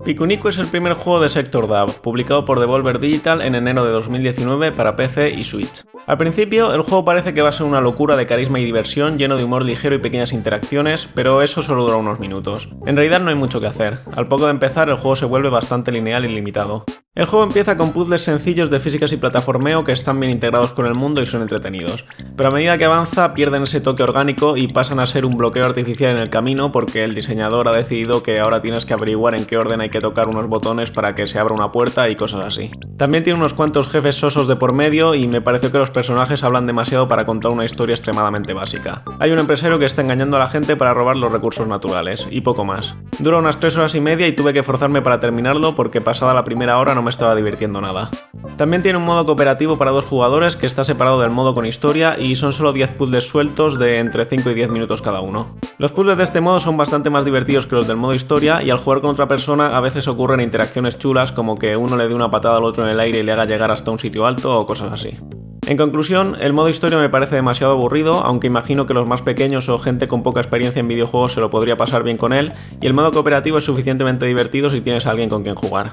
Pikuniku es el primer juego de Sector DAO, publicado por Devolver Digital en enero de 2019 para PC y Switch. Al principio, el juego parece que va a ser una locura de carisma y diversión, lleno de humor ligero y pequeñas interacciones, pero eso solo dura unos minutos. En realidad no hay mucho que hacer. Al poco de empezar, el juego se vuelve bastante lineal y limitado. El juego empieza con puzzles sencillos de físicas y plataformeo que están bien integrados con el mundo y son entretenidos, pero a medida que avanza pierden ese toque orgánico y pasan a ser un bloqueo artificial en el camino porque el diseñador ha decidido que ahora tienes que averiguar en qué orden hay que tocar unos botones para que se abra una puerta y cosas así. También tiene unos cuantos jefes sosos de por medio y me pareció que los personajes hablan demasiado para contar una historia extremadamente básica. Hay un empresario que está engañando a la gente para robar los recursos naturales, y poco más. Dura unas 3 horas y media y tuve que forzarme para terminarlo porque pasada la primera hora no me estaba divirtiendo nada. También tiene un modo cooperativo para 2 jugadores que está separado del modo con historia y son solo 10 puzzles sueltos de entre 5 y 10 minutos cada uno. Los puzzles de este modo son bastante más divertidos que los del modo historia y al jugar con otra persona a veces ocurren interacciones chulas como que uno le dé una patada al otro en el aire y le haga llegar hasta un sitio alto o cosas así. En conclusión, el modo historia me parece demasiado aburrido, aunque imagino que los más pequeños o gente con poca experiencia en videojuegos se lo podría pasar bien con él, y el modo cooperativo es suficientemente divertido si tienes a alguien con quien jugar.